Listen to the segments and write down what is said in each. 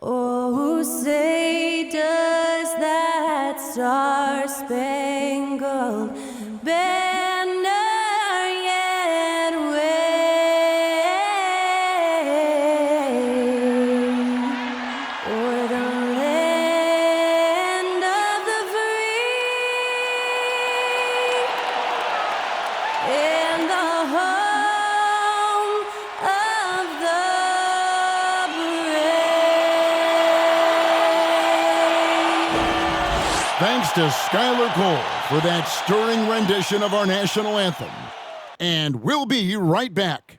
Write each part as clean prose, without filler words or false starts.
Oh, say does that star-spangled banner yet wave o'er the land of the free and the home of the Thanks to Skylar Cole for that stirring rendition of our national anthem. And we'll be right back.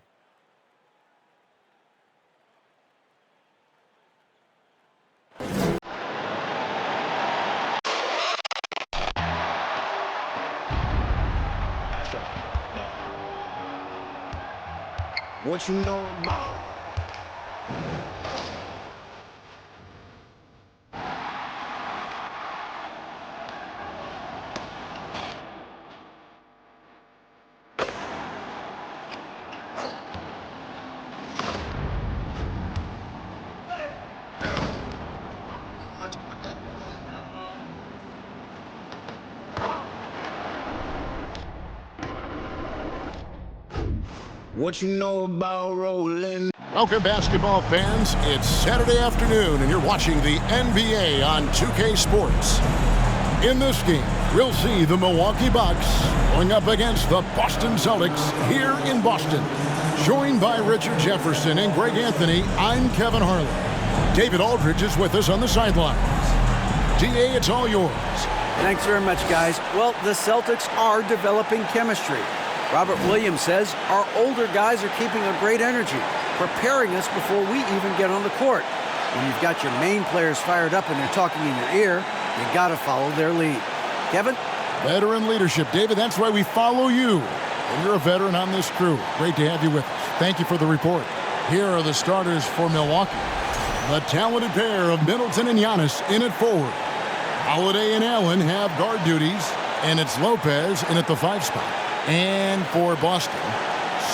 What you know about? What you know about rolling? Welcome, basketball fans. It's Saturday afternoon, and you're watching the NBA on 2K Sports. In this game, we'll see the Milwaukee Bucks going up against the Boston Celtics here in Boston. Joined by Richard Jefferson and Greg Anthony, I'm Kevin Harlan. David Aldridge is with us on the sidelines. DA, it's all yours. Thanks very much, guys. Well, the Celtics are developing chemistry. Robert Williams says our older guys are keeping a great energy, preparing us before we even get on the court. When you've got your main players fired up and they're talking in your ear, you got to follow their lead. Kevin? Veteran leadership. David, that's why we follow you. And you're a veteran on this crew. Great to have you with us. Thank you for the report. Here are the starters for Milwaukee. The talented pair of Middleton and Giannis in at forward. Holiday and Allen have guard duties, and it's Lopez in at the 5 spot. And for Boston,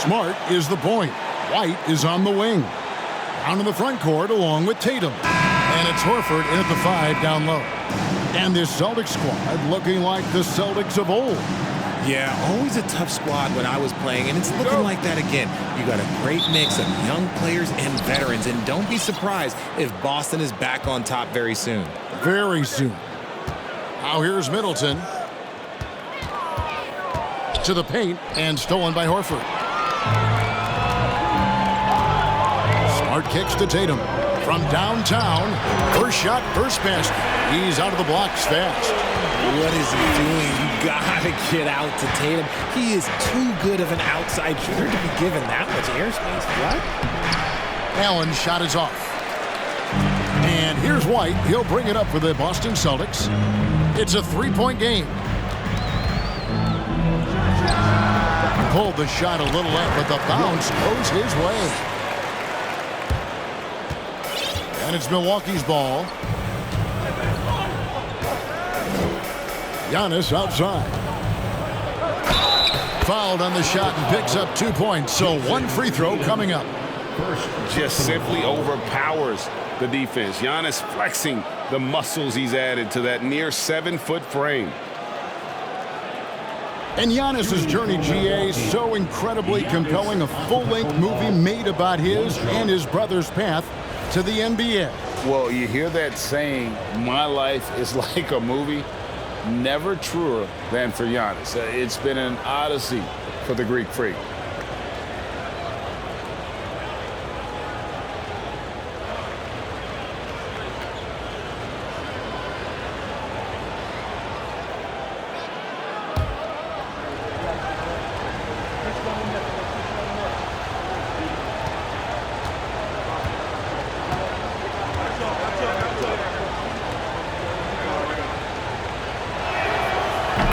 Smart is the point. White is on the wing. Down in the front court along with Tatum. And it's Horford in at the 5 down low. And this Celtics squad looking like the Celtics of old. Yeah, always a tough squad when I was playing, and it's looking like that again. You got a great mix of young players and veterans, and don't be surprised if Boston is back on top very soon. Very soon. Now here's Middleton. To the paint, and stolen by Horford. Smart kicks to Tatum. From downtown, first shot, first basket. He's out of the blocks fast. What is he doing? You gotta get out to Tatum. He is too good of an outside shooter to be given that much airspace. What? Allen's shot is off. And here's White. He'll bring it up for the Boston Celtics. It's a 3-point game. Pulled the shot a little late, but the bounce goes his way. And it's Milwaukee's ball. Giannis outside. Fouled on the shot and picks up 2 points. So one free throw coming up. Just simply overpowers the defense. Giannis flexing the muscles he's added to that near 7-foot frame. And Giannis' journey, GA, so incredibly compelling. A full-length movie made about his and his brother's path to the NBA. Well, you hear that saying, my life is like a movie. Never truer than for Giannis. It's been an odyssey for the Greek freak.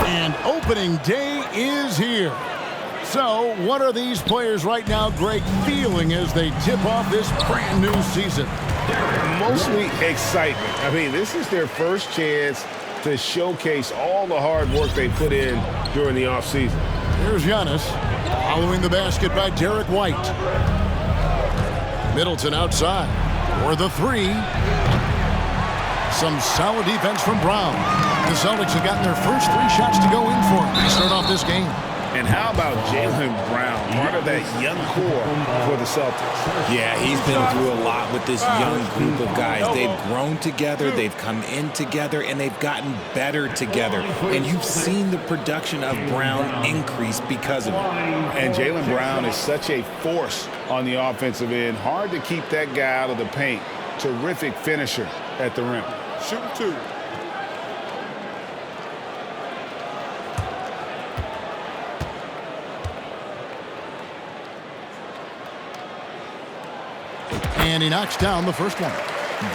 And opening day is here. So what are these players right now, Greg, feeling as they tip off this brand new season? Mostly excitement. I mean, this is their first chance to showcase all the hard work they put in during the offseason. Here's Giannis. Following the basket by Derek White. Middleton outside for the three. Some solid defense from Brown. The Celtics have gotten their first 3 shots to go in for them to start off this game. And how about Jaylen Brown, part of that young core for the Celtics? Yeah, he's been through a lot with this young group of guys. They've grown together, they've come in together, and they've gotten better together. And you've seen the production of Brown increase because of it. And Jaylen Brown is such a force on the offensive end. Hard to keep that guy out of the paint. Terrific finisher at the rim. Shoot 2. And he knocks down the first one.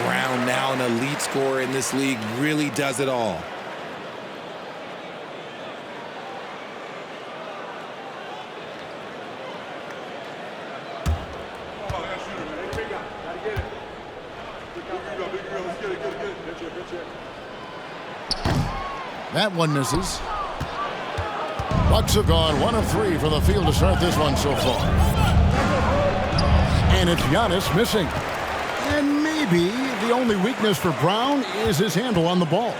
Brown, now an elite scorer in this league, really does it all. That one misses. Bucks have gone 1 of 3 from the field to start this one so far. And it's Giannis missing. And maybe the only weakness for Brown is his handle on the ball.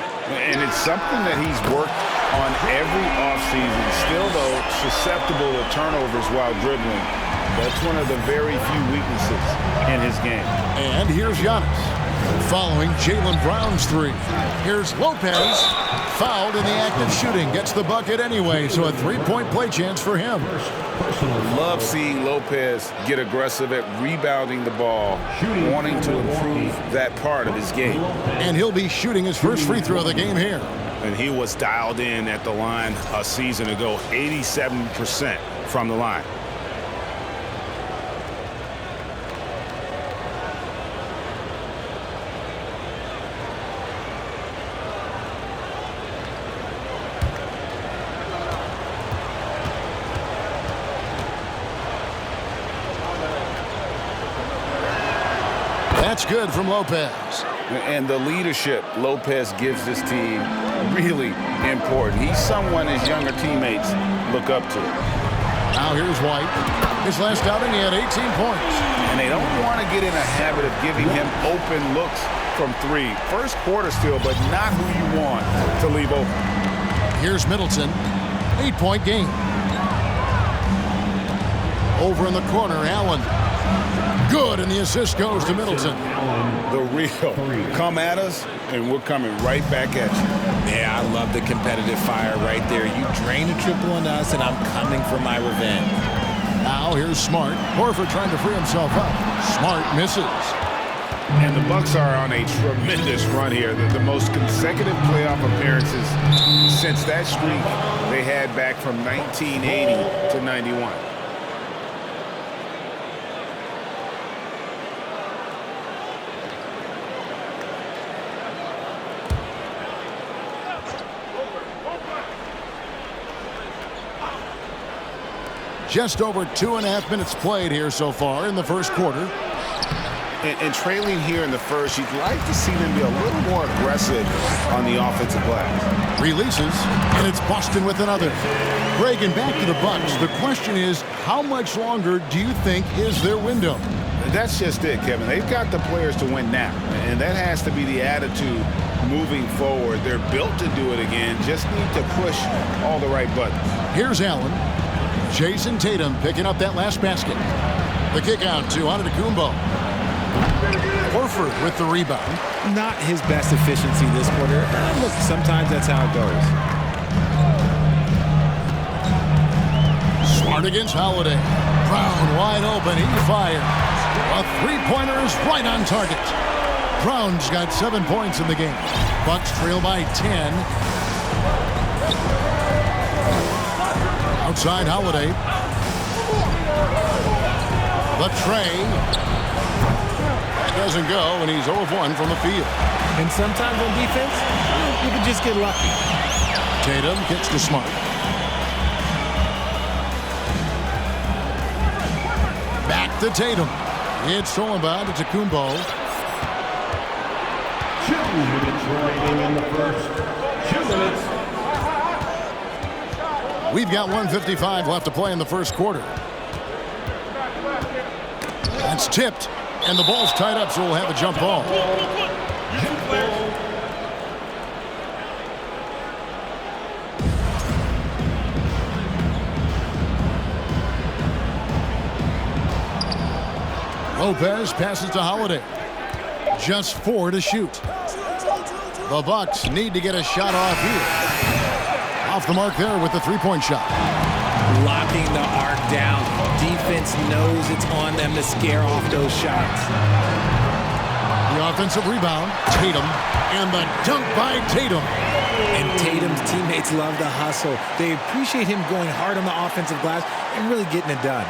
And it's something that he's worked on every offseason. Still, though, susceptible to turnovers while dribbling. That's one of the very few weaknesses in his game. And here's Giannis following Jaylen Brown's 3. Here's Lopez, fouled in the act of shooting. Gets the bucket anyway, so a 3-point play chance for him. Love seeing Lopez get aggressive at rebounding the ball, wanting to improve that part of his game. And he'll be shooting his first free throw of the game here. And he was dialed in at the line a season ago, 87% from the line. That's good from Lopez. And the leadership Lopez gives this team really important. He's someone his younger teammates look up to. Now here's White. His last outing, he had 18 points. And they don't want to get in a habit of giving him open looks from 3. First quarter still, but not who you want to leave open. Here's Middleton. 8-point game. Over in the corner, Allen. Good, and the assist goes to Middleton. The real. Come at us, and we're coming right back at you. Yeah, I love the competitive fire right there. You drain a triple on us, and I'm coming for my revenge. Now here's Smart. Horford trying to free himself up. Smart misses. And the Bucks are on a tremendous run here. The most consecutive playoff appearances since that streak they had back from 1980 to 91. Just over 2.5 minutes played here so far in the first quarter. And trailing here in the first, you'd like to see them be a little more aggressive on the offensive glass. Releases, and it's Boston with another. Reagan, back to the Bucks. The question is, how much longer do you think is their window? That's just it, Kevin. They've got the players to win now, and that has to be the attitude moving forward. They're built to do it again, just need to push all the right buttons. Here's Allen. Jason Tatum picking up that last basket. The kick out to Antetokounmpo. Horford with the rebound. Not his best efficiency this quarter. Look, sometimes that's how it goes. Smart against Holiday. Brown wide open. He fires. A three-pointer is right on target. Brown's got 7 points in the game. Bucks trail by 10. Outside Holiday. The tray. Doesn't go, and he's 0 of 1 from the field. And sometimes on defense, you can just get lucky. Tatum kicks to Smart. Back to Tatum. It's stolen by Antetokounmpo. 2 minutes remaining in the first. 2 minutes. We've got 1:55 left to play in the first quarter. That's tipped, and the ball's tied up, so we'll have a jump ball. Lopez passes to Holiday. Just 4 to shoot. The Bucks need to get a shot off here. Off the mark there with the three-point shot. Locking the arc down. Defense knows it's on them to scare off those shots. The offensive rebound, Tatum, and the dunk by Tatum. And Tatum's teammates love the hustle. They appreciate him going hard on the offensive glass and really getting it done.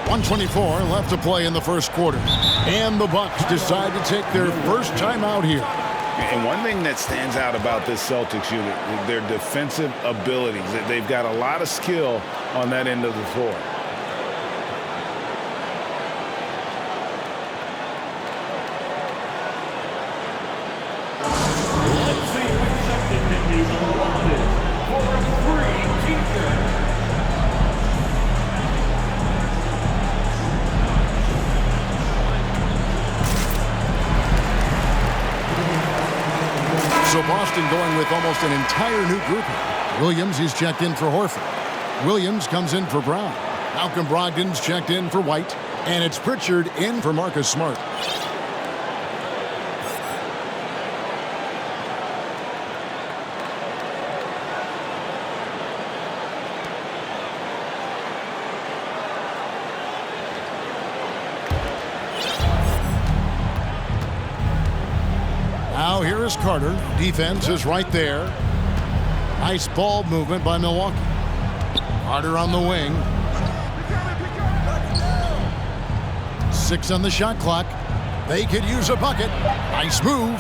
.124 left to play in the first quarter. And the Bucks decide to take their first time out here. And one thing that stands out about this Celtics unit, their defensive abilities. They've got a lot of skill on that end of the floor. Let's see who accepted to be allotted for a free t-shirt. So Boston going with almost an entire new group. Williams, he's checked in for Horford. Williams comes in for Brown. Malcolm Brogdon's checked in for White. And it's Pritchard in for Marcus Smart. Now here is Carter. Defense is right there. Nice ball movement by Milwaukee. Carter on the wing. 6 on the shot clock. They could use a bucket. Nice move.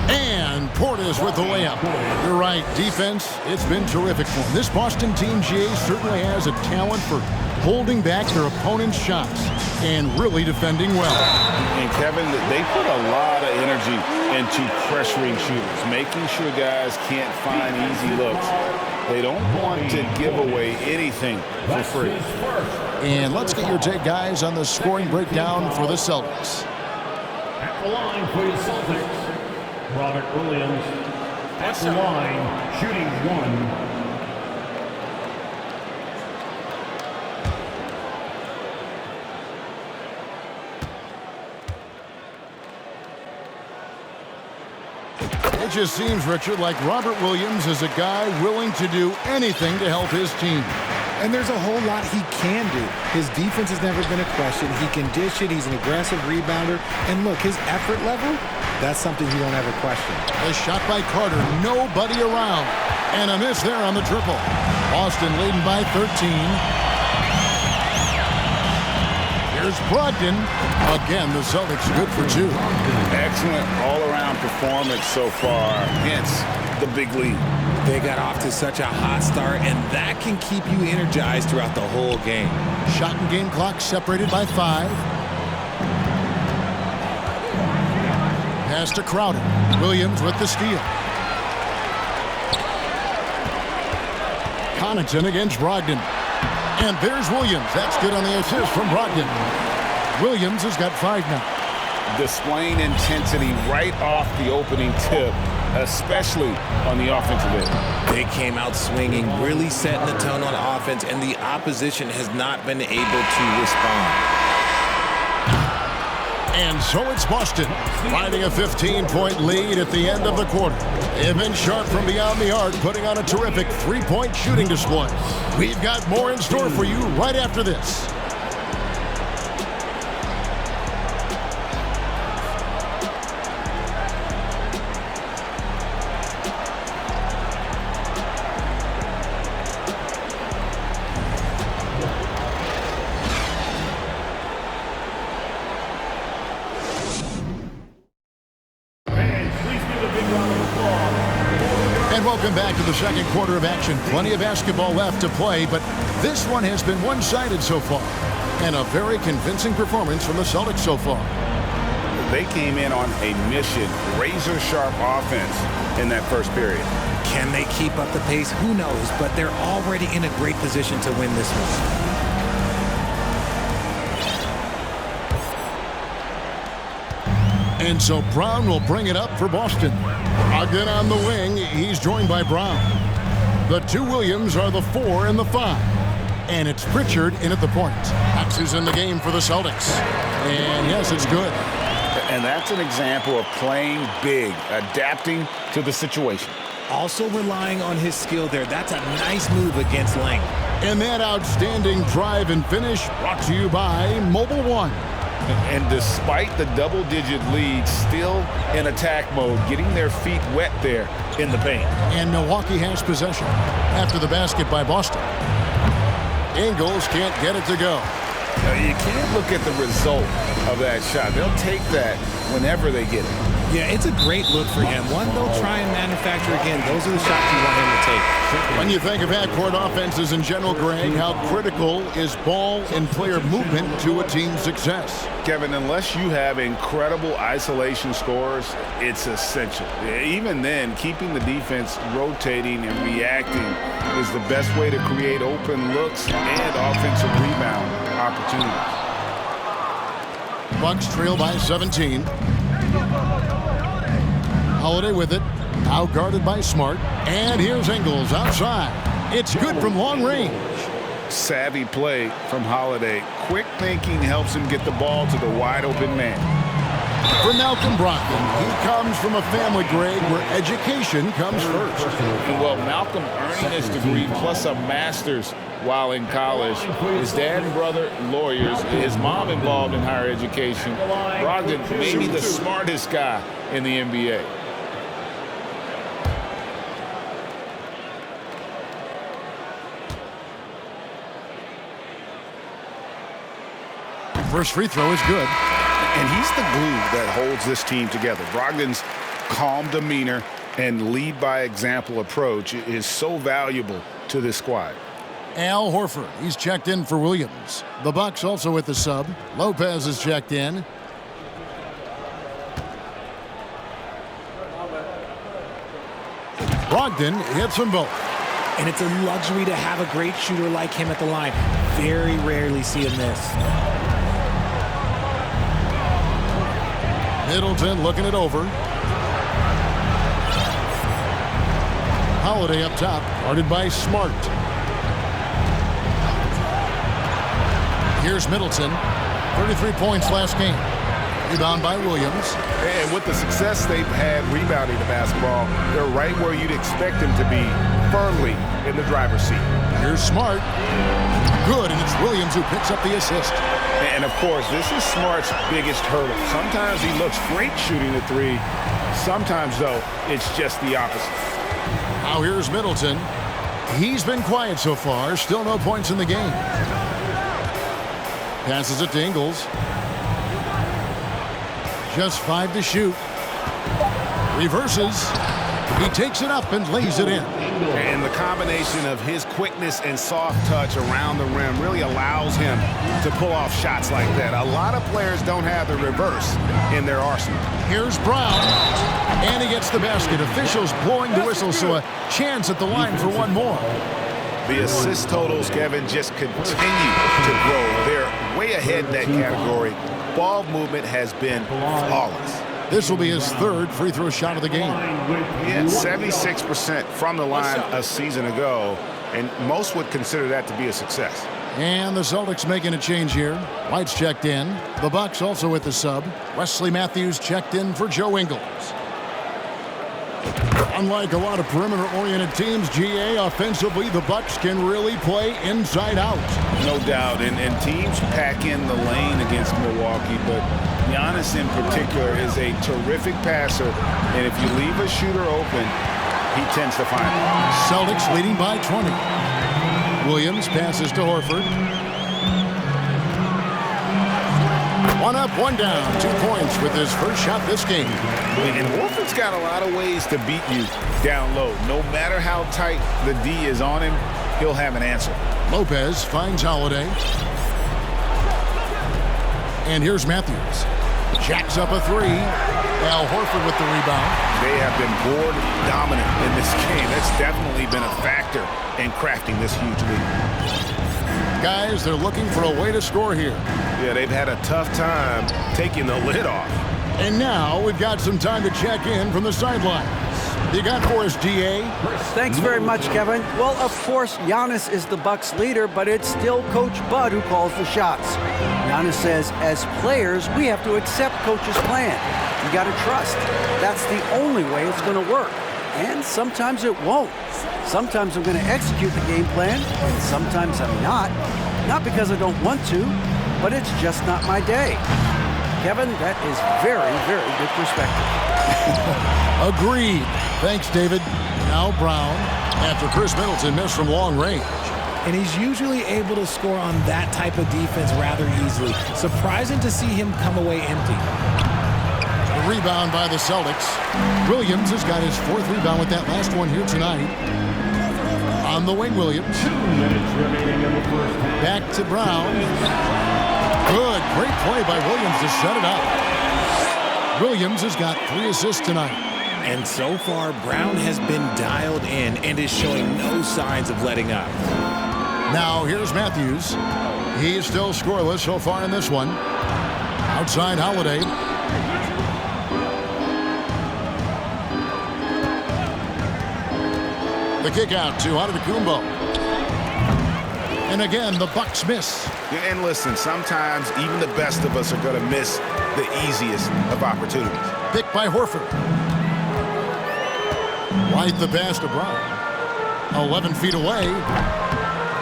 And Portis with the layup. You're right. Defense, it's been terrific for them. This Boston team, GA, certainly has a talent for holding back their opponent's shots and really defending well. And Kevin, they put a lot of energy into pressuring shooters, making sure guys can't find easy looks. They don't want to give away anything for free. And let's get your take, guys, on the scoring breakdown for the Celtics. At the line for the Celtics, Robert Williams. At the line, shooting 1. It just seems, Richard, like Robert Williams is a guy willing to do anything to help his team. And there's a whole lot he can do. His defense has never been a question. He can dish it. He's an aggressive rebounder. And look, his effort level, that's something you don't ever question. A shot by Carter, nobody around. And a miss there on the triple. Boston leading by 13. Here's Brogdon. Again, the Celtics good for 2. Excellent all-around performance so far, hence the big lead. They got off to such a hot start, and that can keep you energized throughout the whole game. Shot and game clock separated by 5. Pass to Crowder. Williams with the steal. Connaughton against Brogdon. And there's Williams. That's good on the assist from Brogdon. Williams has got 5 now. Displaying intensity right off the opening tip, especially on the offensive end. They came out swinging, really setting the tone on offense, and the opposition has not been able to respond. And so it's Boston, finding a 15-point lead at the end of the quarter. They've been sharp from beyond the arc, putting on a terrific three-point shooting display. We've got more in store for you right after this. Welcome back to the second quarter of action. Plenty of basketball left to play, but this one has been one-sided so far. And a very convincing performance from the Celtics so far. They came in on a mission, razor-sharp offense in that first period. Can they keep up the pace? Who knows? But they're already in a great position to win this one. And so Brown will bring it up for Boston. Again on the wing, he's joined by Brown. The two Williams are the 4 and the 5. And it's Pritchard in at the point. That's who's in the game for the Celtics. And yes, it's good. And that's an example of playing big, adapting to the situation. Also relying on his skill there. That's a nice move against length. And that outstanding drive and finish brought to you by Mobile One. And despite the double-digit lead, still in attack mode, getting their feet wet there in the paint. And Milwaukee has possession after the basket by Boston. Ingles can't get it to go. Now, you can't look at the result of that shot. They'll take that whenever they get it. Yeah, it's a great look for him. One they'll try and manufacture again. Those are the shots you want him to take. When you think of half-court offenses in general, Greg, how critical is ball and player movement to a team's success? Kevin, unless you have incredible isolation scores, it's essential. Even then, keeping the defense rotating and reacting is the best way to create open looks and offensive rebound opportunities. Bucks trail by 17. Holiday with it. Out guarded by Smart. And here's Ingles outside. It's good from long range. Savvy play from Holiday. Quick thinking helps him get the ball to the wide open man. For Malcolm Brogdon, he comes from a family, Greg, where education comes first. Well, Malcolm earning his degree plus a master's while in college. His dad and brother, lawyers. His mom involved in higher education. Brogdon may be the smartest guy in the NBA. First free throw is good. And he's the glue that holds this team together. Brogdon's calm demeanor and lead by example approach is so valuable to this squad. Al Horford, he's checked in for Williams. The Bucks also with the sub. Lopez is checked in. Brogdon hits them both. And it's a luxury to have a great shooter like him at the line. Very rarely see him miss. Middleton looking it over. Holiday up top, guarded by Smart. Here's Middleton. 33 points last game. Rebound by Williams. And with the success they've had rebounding the basketball, they're right where you'd expect them to be, firmly in the driver's seat. Here's Smart. Good, and it's Williams who picks up the assist. And, of course, this is Smart's biggest hurdle. Sometimes he looks great shooting the three. Sometimes, though, it's just the opposite. Now here's Middleton. He's been quiet so far. Still no points in the game. Passes it to Ingles. Just 5 to shoot. Reverses. He takes it up and lays it in. And the combination of his quickness and soft touch around the rim really allows him to pull off shots like that. A lot of players don't have the reverse in their arsenal. Here's Brown. And he gets the basket. Officials blowing the whistle, so a chance at the line for one more. The assist totals, Kevin, just continue to grow. They're way ahead in that category. Ball movement has been flawless. This will be his third free throw shot of the game. He had 76% from the line a season ago, and most would consider that to be a success. And the Celtics making a change here. White's checked in. The Bucks also with the sub. Wesley Matthews checked in for Joe Ingles. Unlike a lot of perimeter-oriented teams, GA, offensively, the Bucks can really play inside out. No doubt, and teams pack in the lane against Milwaukee, but Giannis in particular is a terrific passer, and if you leave a shooter open, he tends to find it. Celtics leading by 20. Williams passes to Horford. One up, one down. 2 points with his first shot this game. And Horford's got a lot of ways to beat you down low. No matter how tight the D is on him, he'll have an answer. Lopez finds Holiday. And here's Matthews. Jacks up a three. Al Horford with the rebound. They have been board dominant in this game. That's definitely been a factor in crafting this huge lead. Guys, they're looking for a way to score here. Yeah, they've had a tough time taking the lid off. And now we've got some time to check in from the sidelines. You got for us, DA? Thanks very much, Kevin. Well, of course, Giannis is the Bucks leader, but it's still Coach Bud who calls the shots. Giannis says, as players, we have to accept Coach's plan. You got to trust. That's the only way it's going to work. And sometimes it won't. Sometimes I'm going to execute the game plan, and sometimes I'm not. Not because I don't want to, but it's just not my day. Kevin, that is very, very good perspective. Agreed. Thanks, David. Now Brown, after Chris Middleton missed from long range. And he's usually able to score on that type of defense rather easily. Surprising to see him come away empty. A rebound by the Celtics. Williams has got his 4th rebound with that last one here tonight. On the wing, Williams. 2 minutes remaining in the first half. Back to Brown. Good. Great play by Williams to set it up. Williams has got 3 assists tonight. And so far, Brown has been dialed in and is showing no signs of letting up. Now here's Matthews. He's still scoreless so far in this one. Outside Holiday. The kick out to Antetokounmpo. And again, the Bucks miss. And listen, sometimes even the best of us are going to miss the easiest of opportunities. Picked by Horford. Right the pass to Brown. 11 feet away.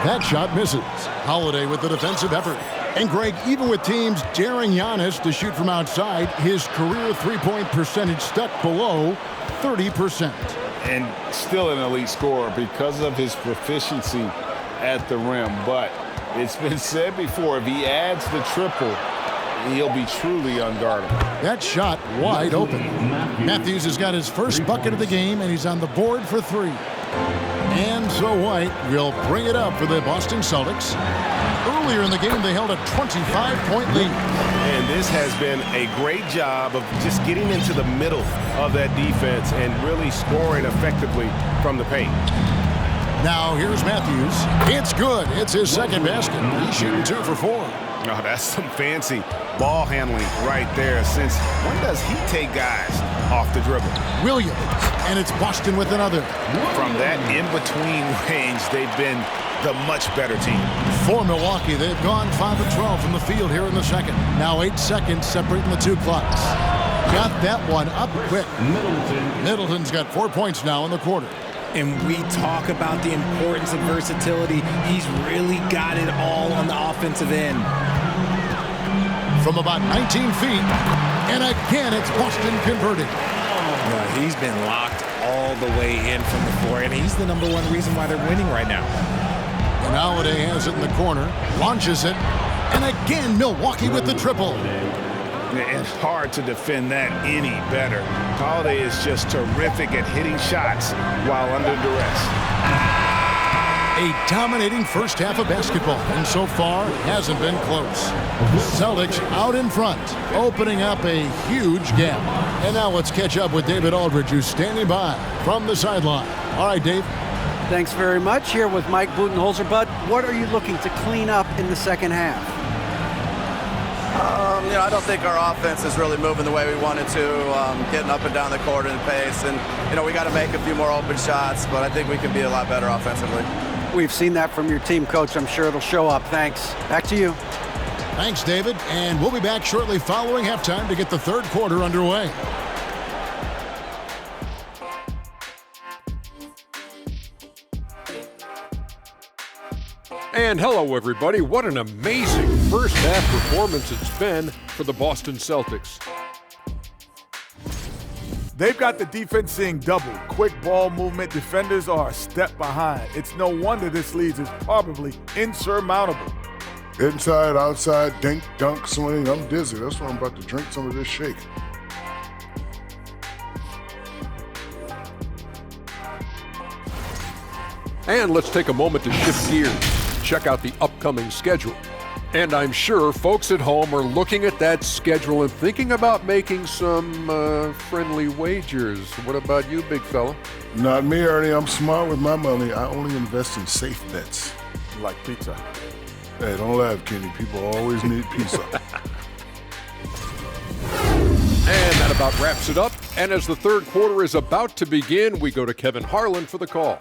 That shot misses. Holiday with the defensive effort. And Greg, even with teams daring Giannis to shoot from outside, his career three-point percentage stuck below 30%. And still an elite scorer because of his proficiency at the rim. But it's been said before, if he adds the triple, he'll be truly unguardable. That shot wide open. Matthews has got his first bucket of the game, and he's on the board for 3. And so White will bring it up for the Boston Celtics. Earlier in the game, they held a 25-point lead. And this has been a great job of just getting into the middle of that defense and really scoring effectively from the paint. Now here's Matthews. It's good. It's his second basket. He's shooting 2 for 4. Oh, that's some fancy ball handling right there. Since when does he take guys off the dribble? Williams. And it's Boston with another. From that in-between range, they've been the much better team. For Milwaukee, they've gone 5 of 12 from the field here in the second. Now 8 seconds separating the 2 clocks. Got that one up quick. Middleton's got 4 points now in the quarter. And we talk about the importance of versatility. He's really got it all on the offensive end. From about 19 feet. And again, it's Boston converting. No, he's been locked all the way in from the floor, and he's the #1 reason why they're winning right now. And Holiday has it in the corner, launches it, and again Milwaukee with the triple. It's hard to defend that any better. Holiday is just terrific at hitting shots while under duress. A dominating first half of basketball, and so far hasn't been close. Celtics out in front, opening up a huge gap. And now let's catch up with David Aldridge, who's standing by from the sideline. All right, Dave. Thanks very much. Here with Mike Budenholzer. Bud, what are you looking to clean up in the second half? I don't think our offense is really moving the way we wanted to, getting up and down the court in pace. And, we got to make a few more open shots, but I think we can be a lot better offensively. We've seen that from your team, Coach. I'm sure it'll show up. Thanks. Back to you. Thanks, David. And we'll be back shortly following halftime to get the third quarter underway. And hello, everybody. What an amazing first half performance it's been for the Boston Celtics. They've got the defense seeing double. Quick ball movement. Defenders are a step behind. It's no wonder this lead is probably insurmountable. Inside, outside, dink, dunk, swing. I'm dizzy. That's why I'm about to drink some of this shake. And let's take a moment to shift gears. Check out the upcoming schedule. And I'm sure folks at home are looking at that schedule and thinking about making some friendly wagers. What about you, big fella? Not me, Ernie. I'm smart with my money. I only invest in safe bets. Like pizza. Hey, don't laugh, Kenny. People always need pizza. And that about wraps it up. And as the third quarter is about to begin, we go to Kevin Harlan for the call.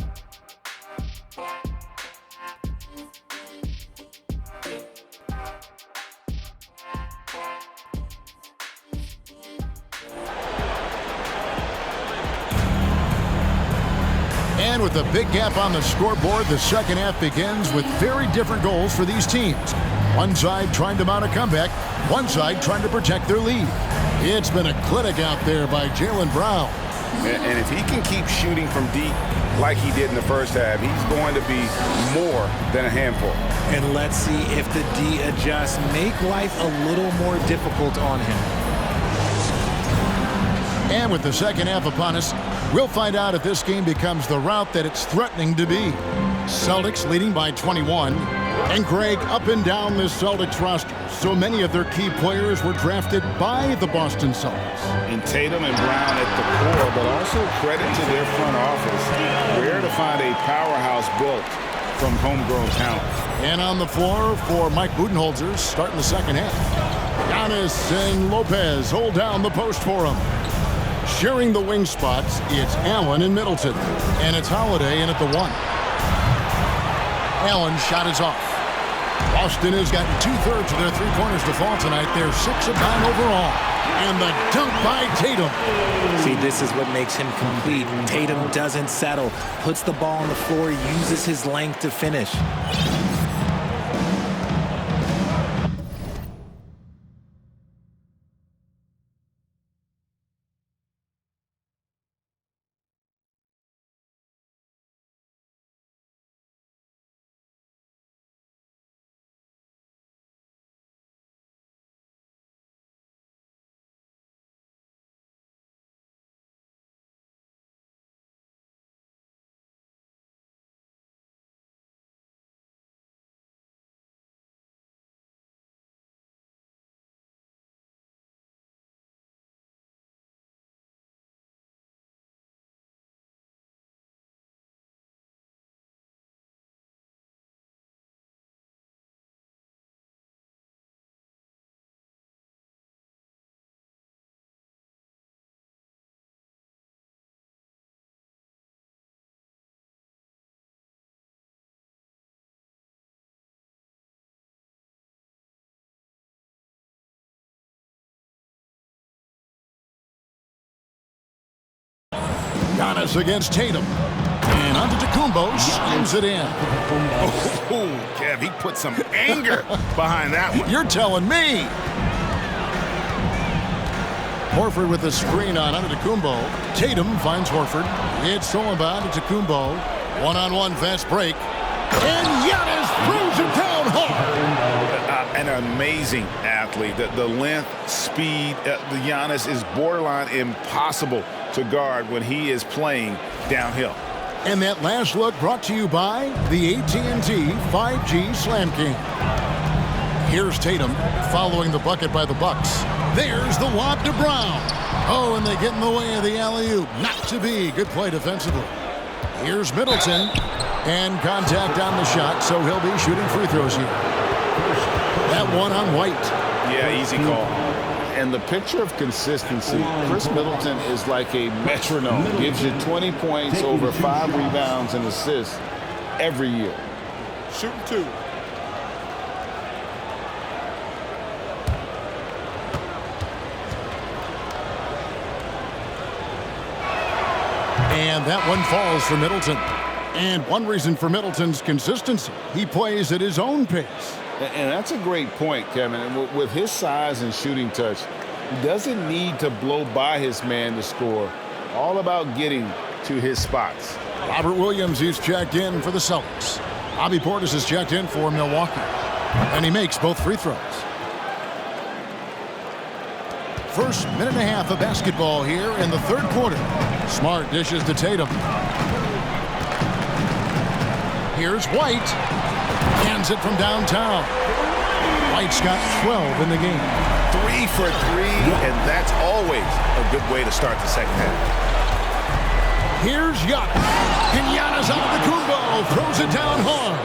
And with a big gap on the scoreboard, the second half begins with very different goals for these teams. One side trying to mount a comeback, one side trying to protect their lead. It's been a clinic out there by Jaylen Brown. And if he can keep shooting from deep like he did in the first half, he's going to be more than a handful. And let's see if the D adjusts, make life a little more difficult on him. And with the second half upon us, we'll find out if this game becomes the route that it's threatening to be. Celtics leading by 21. And Greg, up and down this Celtics roster, so many of their key players were drafted by the Boston Celtics. And Tatum and Brown at the core, but also credit to their front office. Rare to find a powerhouse built from homegrown talent. And on the floor for Mike Budenholzer starting the second half. Giannis and Lopez hold down the post for him. Sharing the wing spots, it's Allen and Middleton. And it's Holiday in at the 1. Allen shot is off. Boston has gotten 2/3 of their three-pointers to fall tonight. They're 6 of 9 overall. And the dunk by Tatum. See, this is what makes him complete. Tatum doesn't settle, puts the ball on the floor, uses his length to finish. Giannis against Tatum. And Antetokounmpo slams it in. Oh, Kev, he put some anger behind that one. You're telling me. Horford with the screen on Antetokounmpo. Tatum finds Horford. It's stolen by Antetokounmpo. One-on-one fast break. And Giannis throws it down hard. An amazing athlete. The length, speed, the Giannis is borderline impossible to guard when he is playing downhill. And that last look brought to you by the AT&T 5G Slam King. Here's Tatum following the bucket by the Bucks. There's the lob to Brown. Oh, and they get in the way of the alley-oop. Not to be. Good play defensively. Here's Middleton. And contact on the shot, so he'll be shooting free throws here. That one on White. Yeah, easy call. And the picture of consistency, Chris Middleton is like a metronome. Gives you 20 points, over 5 rebounds and assists every year. Shooting 2. And that one falls for Middleton. And one reason for Middleton's consistency, he plays at his own pace. And that's a great point, Kevin. And with his size and shooting touch, he doesn't need to blow by his man to score. All about getting to his spots. Robert Williams is checked in for the Celtics. Bobby Portis is checked in for Milwaukee. And he makes both free throws. First minute and a half of basketball here in the third quarter. Smart dishes to Tatum. Here's White. Hands it from downtown. White's got 12 in the game. 3 for 3, and that's always a good way to start the second half. Here's Giannis. And Giannis Antetokounmpo throws it down hard.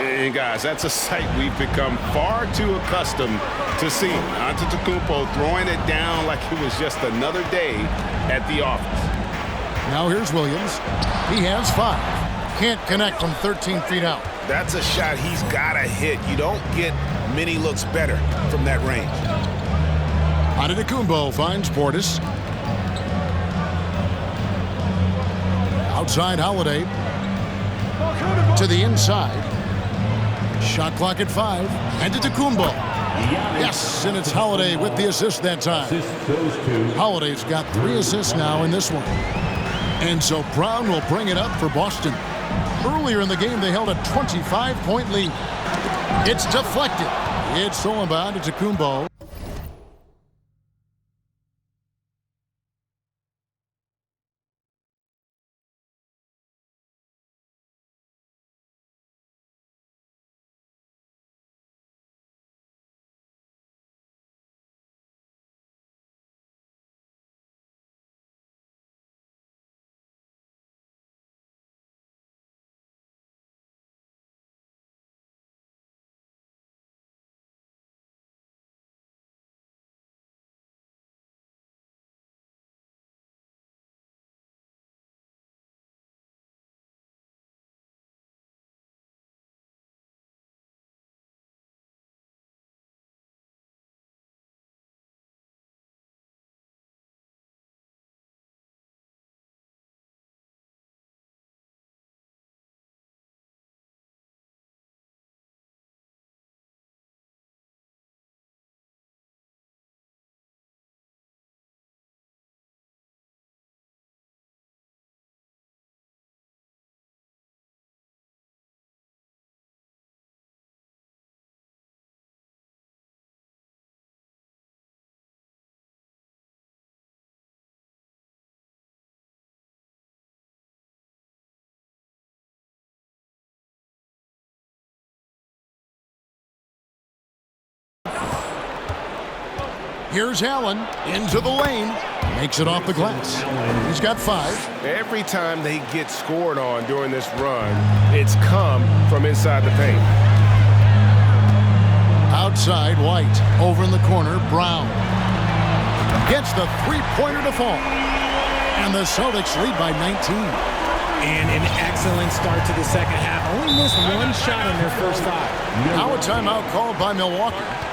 And guys, that's a sight we've become far too accustomed to seeing. Antetokounmpo throwing it down like it was just another day at the office. Now here's Williams. He has 5. Can't connect from 13 feet out. That's a shot he's got to hit. You don't get many looks better from that range. Antetokounmpo finds Portis. Outside Holiday. To the inside. Shot clock at 5. Antetokounmpo. Yes, and it's Holiday with the assist that time. Holiday's got 3 assists now in this one. And so Brown will bring it up for Boston. Earlier in the game, they held a 25-point lead. It's deflected. It's stolen by Antetokounmpo. Here's Allen into the lane. Makes it off the glass. He's got 5. Every time they get scored on during this run, it's come from inside the paint. Outside, White. Over in the corner, Brown. Gets the three-pointer to fall. And the Celtics lead by 19. And an excellent start to the second half. Only missed 1 shot in their first 5. Now a timeout called by Milwaukee.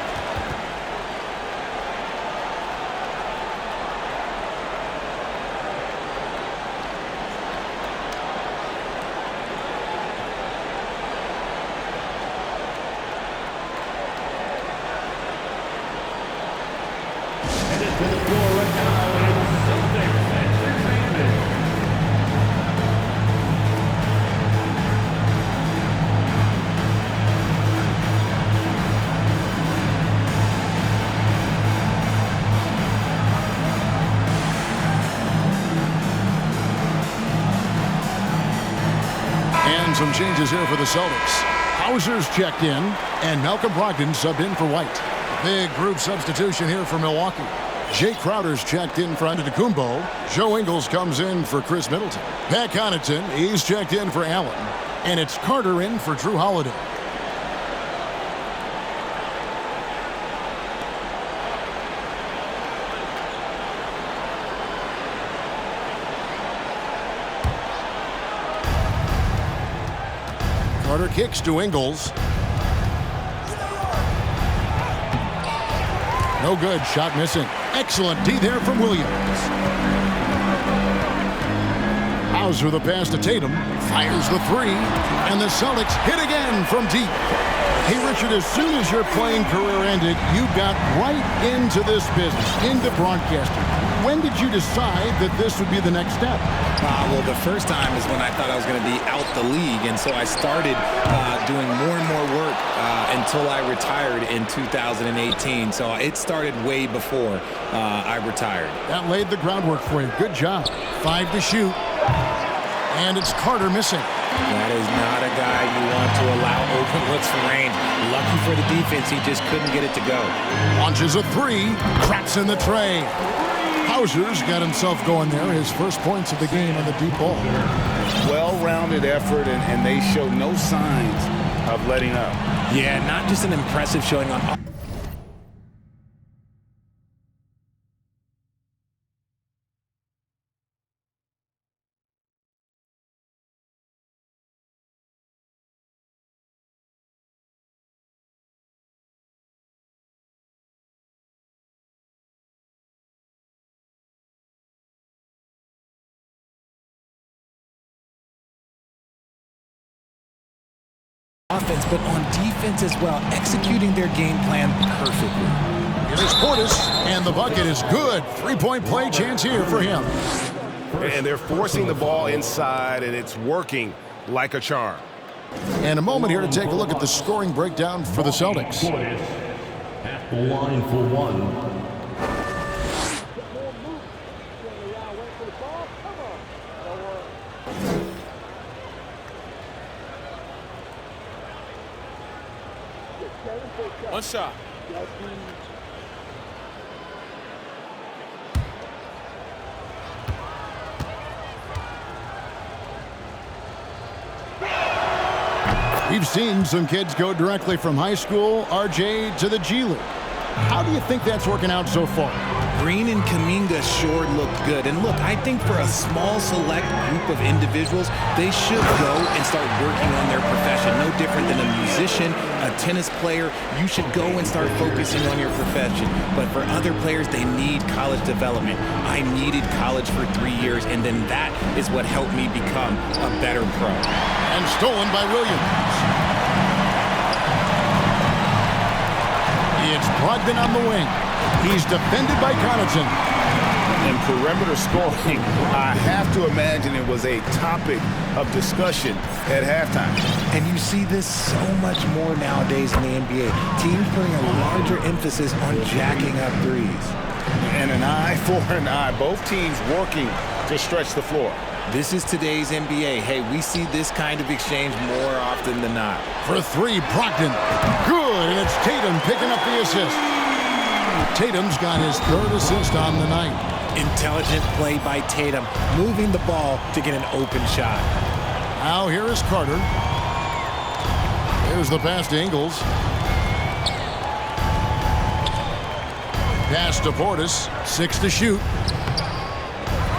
Some changes here for the Celtics. Hauser's checked in, and Malcolm Brogdon subbed in for White. Big group substitution here for Milwaukee. Jay Crowder's checked in for Antetokounmpo. Joe Ingles comes in for Chris Middleton. Pat Connaughton, he's checked in for Allen. And it's Carter in for Drew Holiday. Carter kicks to Ingles. No good. Shot missing. Excellent D there from Williams. Hauser the pass to Tatum. Fires the 3. And the Celtics hit again from deep. Hey, Richard, as soon as your playing career ended, you got right into this business, into broadcasting. When did you decide that this would be the next step? Well, the first time is when I thought I was going to be out the league, and so I started doing more and more work until I retired in 2018. So it started way before I retired. That laid the groundwork for you. Good job. 5 to shoot. And it's Carter missing. That is not a guy you want to allow open looks from range. Lucky for the defense, he just couldn't get it to go. Launches a three, traps in the tray. Hauser's got himself going there. His first points of the game on the deep ball. Well-rounded effort, and they show no signs of letting up. Yeah, not just an impressive showing on. Offense, but on defense as well, executing their game plan perfectly. Here's Portis, and the bucket is good. Three-point play chance here for him. And they're forcing the ball inside, and it's working like a charm. And a moment here to take a look at the scoring breakdown for the Celtics. At the line for one. One shot. We've seen some kids go directly from high school, RJ, to the G League. How do you think that's working out so far? Green and Kuminga sure look good. And look, I think for a small select group of individuals, they should go and start working on their profession. No different than a musician, a tennis player. You should go and start focusing on your profession. But for other players, they need college development. I needed college for 3 years, and then that is what helped me become a better pro. And stolen by Williams. It's Brogdon on the wing. He's defended by Connaughton. And perimeter scoring, I have to imagine it was a topic of discussion at halftime. And you see this so much more nowadays in the NBA. Teams putting a larger emphasis on jacking up threes. And an eye for an eye. Both teams working to stretch the floor. This is today's NBA. Hey, we see this kind of exchange more often than not. For three, Brogdon. Good, and it's Tatum picking up the assist. Tatum's got his third assist on the night. Intelligent play by Tatum, moving the ball to get an open shot. Now here is Carter. Here's the pass to Ingles. Pass to Portis. 6 to shoot.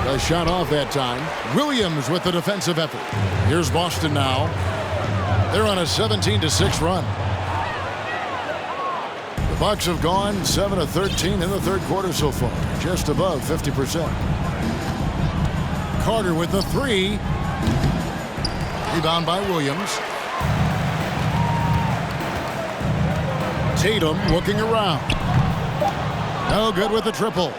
A shot off that time. Williams with the defensive effort. Here's Boston now. They're on a 17-6 run. The Bucks have gone 7 of 13 in the third quarter so far, just above 50%. Carter with the three. Rebound by Williams. Tatum looking around. No good with the triple.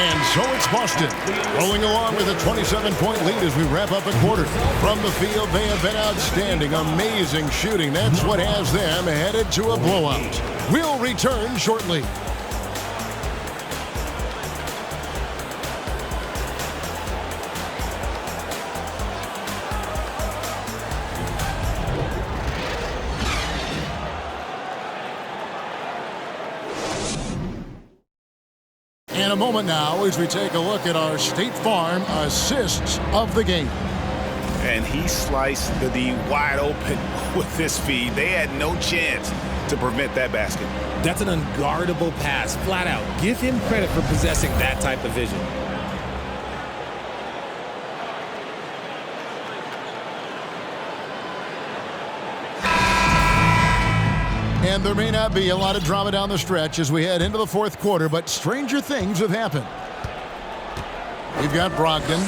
And so it's Boston, rolling along with a 27-point lead as we wrap up a quarter. From the field, they have been outstanding, amazing shooting. That's what has them headed to a blowout. We'll return shortly. In a moment now as we take a look at our State Farm assists of the game. And he sliced the D wide open with this feed. They had no chance to prevent that basket. That's an unguardable pass, flat out. Give him credit for possessing that type of vision. And there may not be a lot of drama down the stretch as we head into the fourth quarter, but stranger things have happened. We've got Brogdon,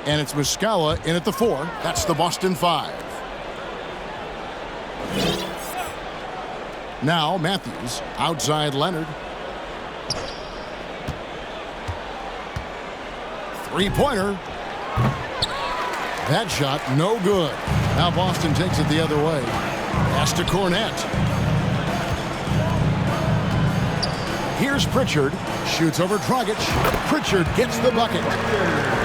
and it's Muscala in at the 4. That's the Boston 5. Now Matthews, outside Leonard. Three-pointer. That shot, no good. Now Boston takes it the other way. Pass to Cornette. Here's Pritchard. Shoots over Dragic. Pritchard gets the bucket.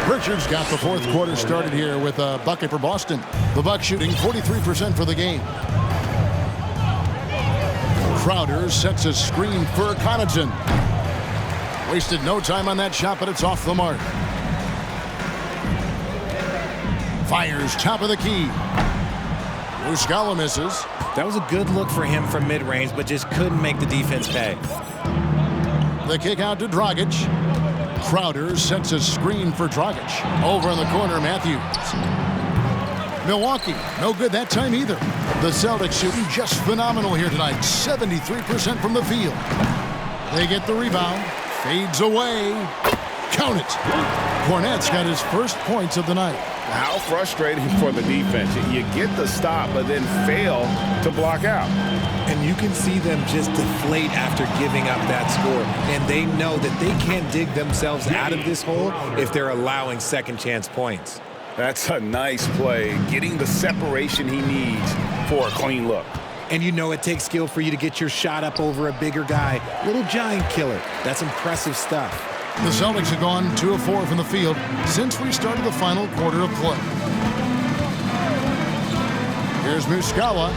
Pritchard's got the fourth quarter started here with a bucket for Boston. The Bucks shooting 43% for the game. Crowder sets a screen for Connaughton. Wasted no time on that shot, but it's off the mark. Fires top of the key. Muscala misses. That was a good look for him from mid-range, but just couldn't make the defense pay. The kick out to Dragic. Crowder sets a screen for Dragic. Over in the corner, Matthews. Milwaukee, no good that time either. The Celtics shooting just phenomenal here tonight. 73% from the field. They get the rebound. Fades away. Count it. Cornette's got his first points of the night. How frustrating for the defense. You get the stop, but then fail to block out. And you can see them just deflate after giving up that score. And they know that they can't dig themselves out of this hole if they're allowing second chance points. That's a nice play, getting the separation he needs for a clean look. And you know it takes skill for you to get your shot up over a bigger guy. Little giant killer. That's impressive stuff. The Celtics have gone 2 of 4 from the field since we started the final quarter of play. Here's Muscala.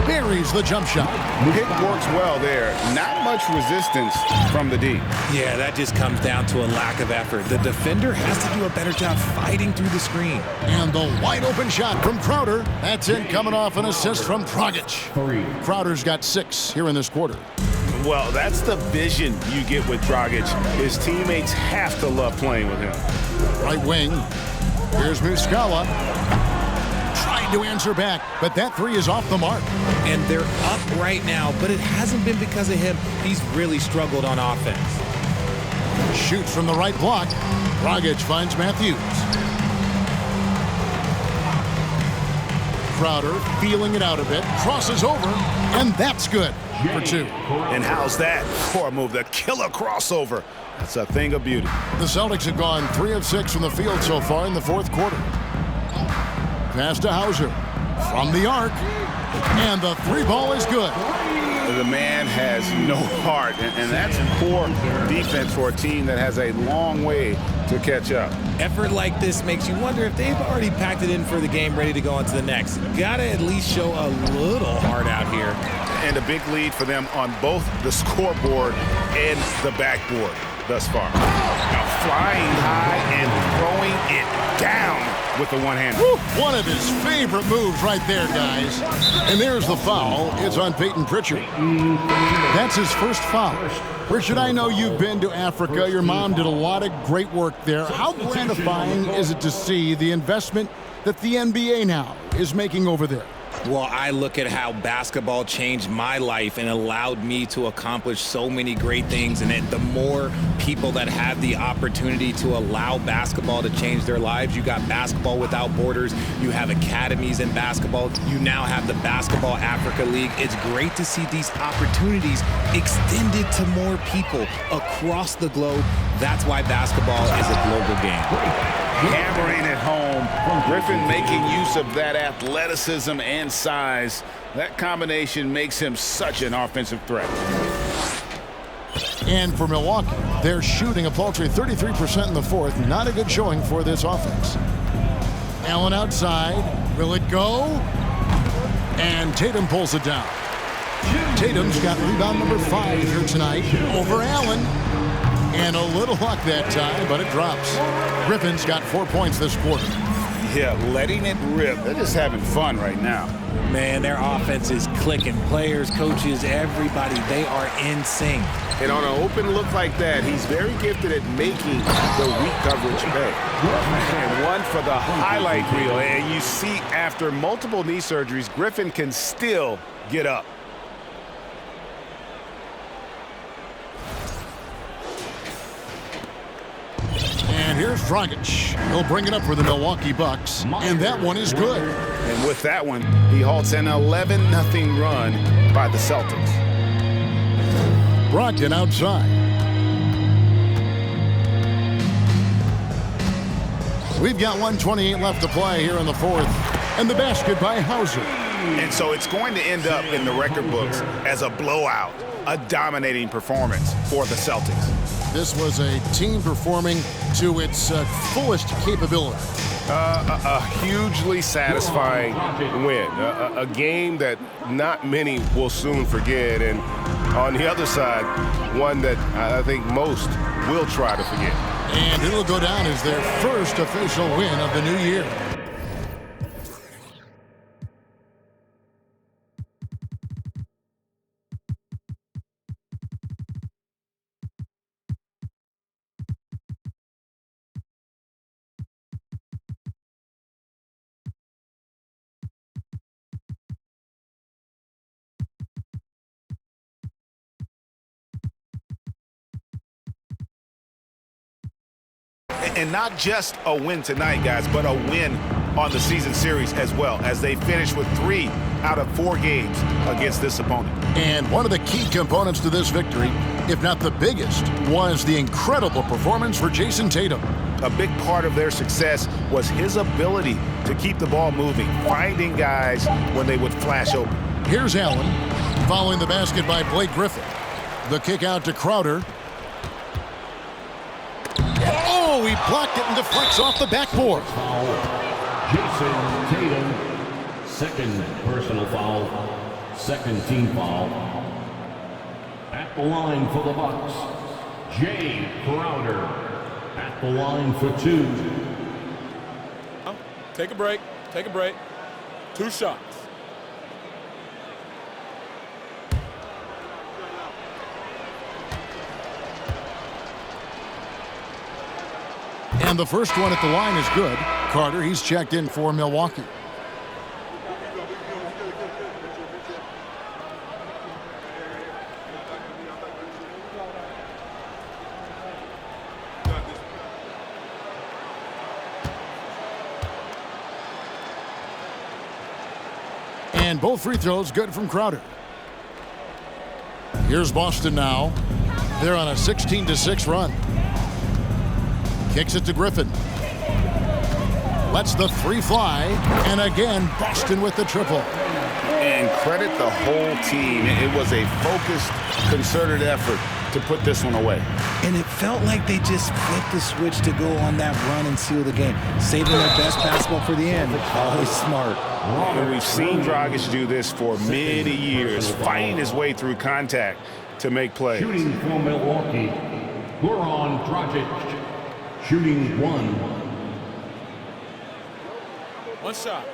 Buries the jump shot. It works well there. Not much resistance from the D. Yeah, that just comes down to a lack of effort. The defender has to do a better job fighting through the screen. And the wide open shot from Crowder. That's in, coming off an assist from Dragic. Crowder's got 6 here in this quarter. Well, that's the vision you get with Dragic. His teammates have to love playing with him. Right wing. Here's Muscala. Trying to answer back, but that 3 is off the mark. And they're up right now, but it hasn't been because of him. He's really struggled on offense. Shoots from the right block. Dragic finds Matthews. Crowder feeling it out a bit. Crosses over, and that's good for 2. And how's that for a move? The killer crossover. That's a thing of beauty. The Celtics have gone 3 of 6 from the field so far in the fourth quarter. Pass to Hauser from the arc, and the 3 ball is good. The man has no heart, and that's poor defense for a team that has a long way to catch up. Effort like this makes you wonder if they've already packed it in for the game, ready to go on to the next. Gotta at least show a little heart out here. And a big lead for them on both the scoreboard and the backboard thus far. Now flying high and throwing it down with the one-hander. One of his favorite moves right there, guys. And there's the foul. It's on Peyton Pritchard. That's his first foul. Pritchard, I know you've been to Africa. Your mom did a lot of great work there. How gratifying is it to see the investment that the NBA now is making over there? Well, I look at how basketball changed my life and allowed me to accomplish so many great things. And the more people that have the opportunity to allow basketball to change their lives, you got Basketball Without Borders, you have academies in basketball, you now have the Basketball Africa League. It's great to see these opportunities extended to more people across the globe. That's why basketball is a global game. Hammering it home. Griffin making use of that athleticism and size. That combination makes him such an offensive threat. And for Milwaukee, they're shooting a paltry 33% in the fourth. Not a good showing for this offense. Allen outside. Will it go? And Tatum pulls it down. Tatum's got rebound number 5 here tonight over Allen. And a little luck that time, but it drops. Griffin's got 4 points this quarter. Yeah, letting it rip. They're just having fun right now. Man, their offense is clicking. Players, coaches, everybody, they are in sync. And on an open look like that, he's very gifted at making the weak coverage pay. And one for the highlight reel. And you see, after multiple knee surgeries, Griffin can still get up. And here's Dragic. He'll bring it up for the Milwaukee Bucks. And that one is good. And with that one, he halts an 11-0 run by the Celtics. Brogdon outside. We've got 1:28 left to play here in the fourth. And the basket by Hauser. And so it's going to end up in the record books as a blowout, a dominating performance for the Celtics. This was a team performing to its fullest capability. A hugely satisfying win. A game that not many will soon forget. And on the other side, one that I think most will try to forget. And it'll go down as their first official win of the new year. And not just a win tonight, guys, but a win on the season series as well, as they finish with 3 out of 4 games against this opponent. And one of the key components to this victory, if not the biggest, was the incredible performance for Jason Tatum. A big part of their success was his ability to keep the ball moving, finding guys when they would flash open. Here's Allen, following the basket by Blake Griffin. The kick out to Crowder. Oh, he blocked it and deflects off the backboard. Jason Tatum, second personal foul, second team foul. At the line for the Bucks, Jay Crowder. At the line for 2. Take a break. Take a break. 2 shots. And the first one at the line is good. Carter, he's checked in for Milwaukee. And both free throws good from Crowder. Here's Boston now. They're on a 16-6 run. Kicks it to Griffin. Lets the 3 fly. And again, Boston with the triple. And credit the whole team. It was a focused, concerted effort to put this one away. And it felt like they just flipped the switch to go on that run and seal the game, saving their best basketball for the end. Always smart. And we've seen Dragic do this for many years, fighting his way through contact to make plays. Shooting for Milwaukee, Goran Dragic. Shooting 1. 1 shot.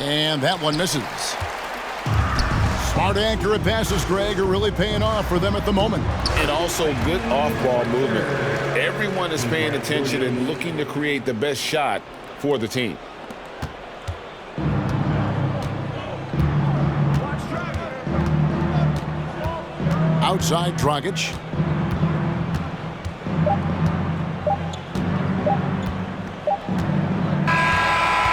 And that one misses. Smart, accurate passes, Greg, are really paying off for them at the moment. And also good off-ball movement. Everyone is paying attention and looking to create the best shot for the team. Outside, Dragic.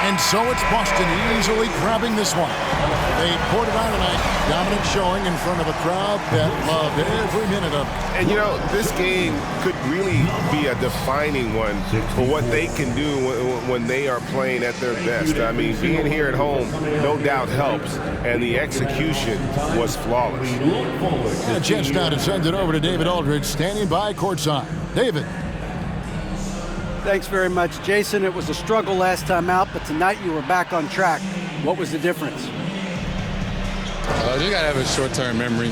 And so it's Boston easily grabbing this one. They poured it on tonight. Dominant showing in front of a crowd that loved every minute of it. And, you know, this game could really be a defining one for what they can do when they are playing at their best. I mean, being here at home no doubt helps, and the execution was flawless. A chance now to send it over to David Aldridge, standing by courtside. David. Thanks very much, Jason. It was a struggle last time out, but tonight you were back on track. What was the difference? You got to have a short-term memory.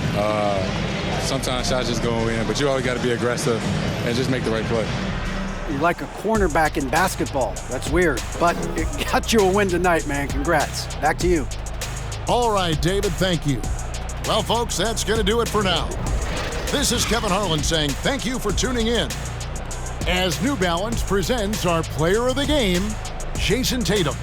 Sometimes shots just go in, but you always got to be aggressive and just make the right play. You're like a cornerback in basketball. That's weird, but it got you a win tonight, man. Congrats. Back to you. All right, David, thank you. Well, folks, that's going to do it for now. This is Kevin Harlan saying thank you for tuning in as New Balance presents our player of the game, Jason Tatum.